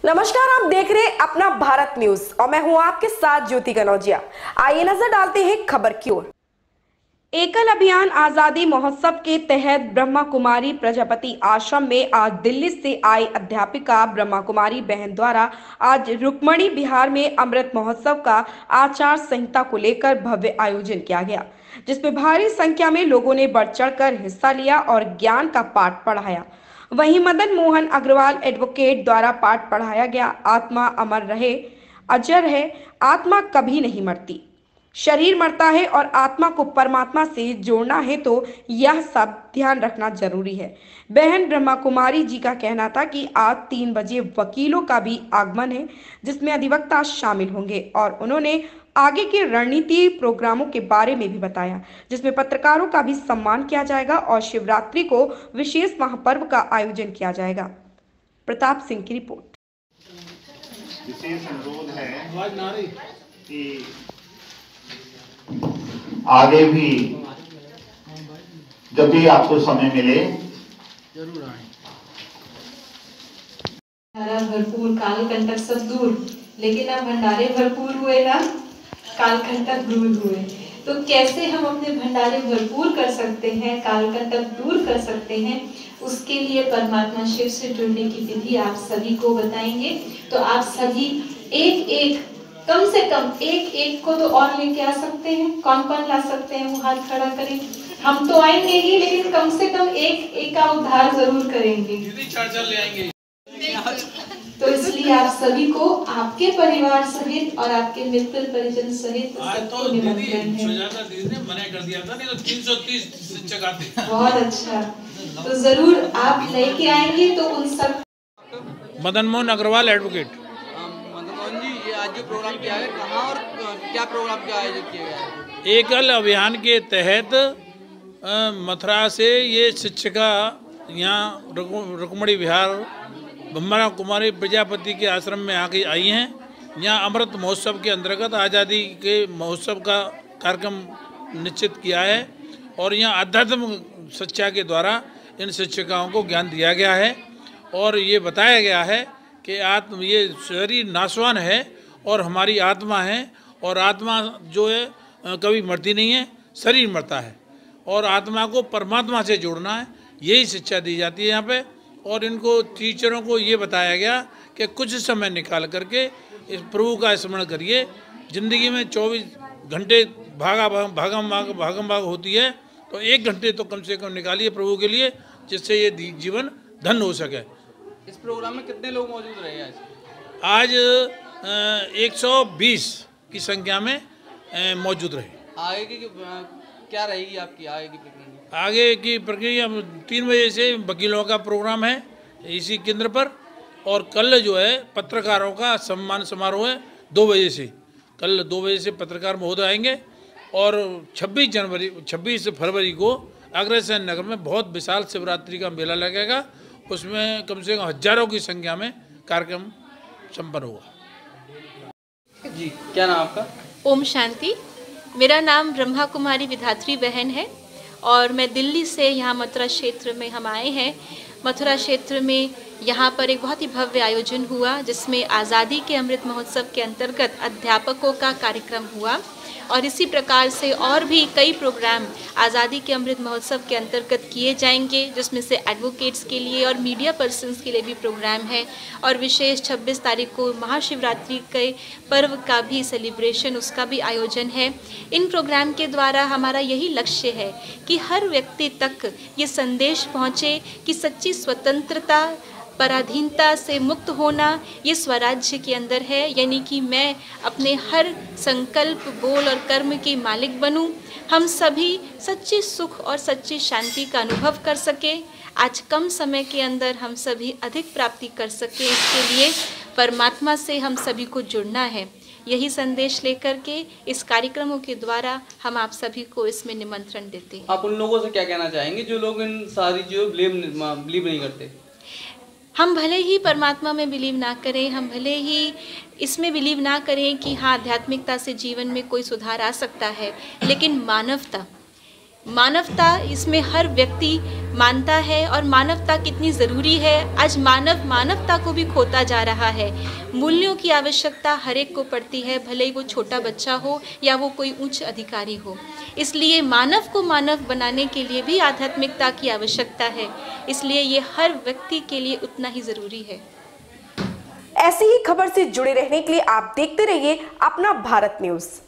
नमस्कार, आप देख रहे हैं अपना भारत न्यूज और मैं हूं आपके साथ ज्योति कनौजिया। आइए नजर डालते हैं खबर की ओर। एकल अभियान आजादी महोत्सव के तहत ब्रह्मा कुमारी प्रजापति आश्रम में आज दिल्ली से आई अध्यापिका ब्रह्मा कुमारी बहन द्वारा आज रुक्मणी विहार में अमृत महोत्सव का आचार संहिता को लेकर भव्य आयोजन किया गया, जिसमें भारी संख्या में लोगों ने बढ़ चढ़कर हिस्सा लिया और ज्ञान का पाठ पढ़ाया। वहीं मदन मोहन अग्रवाल एडवोकेट द्वारा पाठ पढ़ाया गया, आत्मा अमर रहे, अजर है, आत्मा कभी नहीं मरती, शरीर मरता है और आत्मा को परमात्मा से जोड़ना है तो यह सब ध्यान रखना जरूरी है। बहन ब्रह्मा कुमारी जी का कहना था कि आज 3 बजे वकीलों का भी आगमन है, जिसमें अधिवक्ता शामिल होंगे और उन्होंने आगे के रणनीति प्रोग्रामों के बारे में भी बताया, जिसमें पत्रकारों का भी सम्मान किया जाएगा और शिवरात्रि को विशेष महापर्व का आयोजन किया जाएगा। प्रताप सिंह की रिपोर्ट। विशेष अनुरोध है कि आगे भी जब भी आपको समय मिले जरूर आए। भरपूर काल कंटक सब दूर, लेकिन अब भंडारे भरपूर हुए ना काल कंटक दूर हुए। तो कैसे हम अपने भंडारे भरपूर कर सकते हैं, काल कंटक दूर कर सकते हैं, उसके लिए परमात्मा शिव से जुड़ने की विधि आप सभी को बताएंगे। तो आप सभी एक एक कम से कम एक को तो और लेके आ सकते हैं। कौन कौन ला सकते हैं वो हाथ खड़ा करें। हम तो आएंगे ही, लेकिन कम से कम एक का उद्धार जरूर करेंगे। चार ले आएंगे। तो इसलिए आप सभी को आपके परिवार सहित और आपके मित्र परिजन सहित तो निमंत्रण है। दीदी ने मना कर दिया था, नहीं तो 330 शिक्षक आते। बहुत अच्छा, तो जरूर आप लेके आएंगे तो उन सब। मदन मोहन अग्रवाल एडवोकेट। मदन मोहन जी, ये आज जो प्रोग्राम किया है कहाँ और क्या प्रोग्राम का आयोजन किया गया है? एकल अभियान के तहत मथुरा से ये शिक्षिका यहाँ रुक्मणी विहार ब्रह्मा कुमारी प्रजापति के आश्रम में आके आई हैं। यहाँ अमृत महोत्सव के अंतर्गत आज़ादी के महोत्सव का कार्यक्रम निश्चित किया है और यहाँ अध्यात्म शिक्षा के द्वारा इन शिक्षिकाओं को ज्ञान दिया गया है और ये बताया गया है कि ये शरीर नाशवान है और हमारी आत्मा है और आत्मा जो है कभी मरती नहीं है, शरीर मरता है और आत्मा को परमात्मा से जोड़ना है, यही शिक्षा दी जाती है यहाँ पे। और इनको टीचरों को ये बताया गया कि कुछ समय निकाल करके इस प्रभु का स्मरण करिए। ज़िंदगी में 24 घंटे भागम भाग होती है, तो 1 घंटे तो कम से कम निकालिए प्रभु के लिए, जिससे ये जीवन धन्य हो सके। इस प्रोग्राम में कितने लोग मौजूद रहे आज 120 की संख्या में मौजूद रहे। आगे की क्या रहेगी आपकी आगे की प्रक्रिया? आगे की प्रक्रिया 3 बजे से वकीलों का प्रोग्राम है इसी केंद्र पर और कल जो है पत्रकारों का सम्मान समारोह है 2 बजे से। कल 2 बजे से पत्रकार महोदय आएंगे और 26 फरवरी को अग्रसेन नगर में बहुत विशाल शिवरात्रि का मेला लगेगा, उसमें कम से कम हजारों की संख्या में कार्यक्रम संपन्न होगा। जी, क्या नाम आपका? ओम शांति। मेरा नाम ब्रह्मा कुमारी विधात्री बहन है और मैं दिल्ली से यहाँ मथुरा क्षेत्र में हम आए हैं। मथुरा क्षेत्र में यहाँ पर एक बहुत ही भव्य आयोजन हुआ, जिसमें आज़ादी के अमृत महोत्सव के अंतर्गत अध्यापकों का कार्यक्रम हुआ और इसी प्रकार से और भी कई प्रोग्राम आज़ादी के अमृत महोत्सव के अंतर्गत किए जाएंगे, जिसमें से एडवोकेट्स के लिए और मीडिया पर्सन्स के लिए भी प्रोग्राम है और विशेष 26 तारीख को महाशिवरात्रि के पर्व का भी सेलिब्रेशन, उसका भी आयोजन है। इन प्रोग्राम के द्वारा हमारा यही लक्ष्य है कि हर व्यक्ति तक ये संदेश पहुँचे कि सच्ची स्वतंत्रता, पराधीनता से मुक्त होना ये स्वराज्य के अंदर है, यानी कि मैं अपने हर संकल्प, बोल और कर्म की मालिक बनूं। हम सभी सच्ची सुख और सच्ची शांति का अनुभव कर सके। आज कम समय के अंदर हम सभी अधिक प्राप्ति कर सके, इसके लिए परमात्मा से हम सभी को जुड़ना है। यही संदेश लेकर के इस कार्यक्रमों के द्वारा हम आप सभी को इसमें निमंत्रण देते हैं। आप उन लोगों से क्या कहना चाहेंगे जो लोग इन सारी चीज़ों बिलीव नहीं करते? हम भले ही परमात्मा में बिलीव ना करें, हम भले ही इसमें बिलीव ना करें कि हाँ आध्यात्मिकता से जीवन में कोई सुधार आ सकता है, लेकिन मानवता, मानवता इसमें हर व्यक्ति मानता है और मानवता कितनी ज़रूरी है। आज मानवता को भी खोता जा रहा है। मूल्यों की आवश्यकता हर एक को पड़ती है, भले ही वो छोटा बच्चा हो या वो कोई उच्च अधिकारी हो। इसलिए मानव को मानव बनाने के लिए भी आध्यात्मिकता की आवश्यकता है। इसलिए ये हर व्यक्ति के लिए उतना ही ज़रूरी है। ऐसी ही खबर से जुड़े रहने के लिए आप देखते रहिए अपना भारत न्यूज़।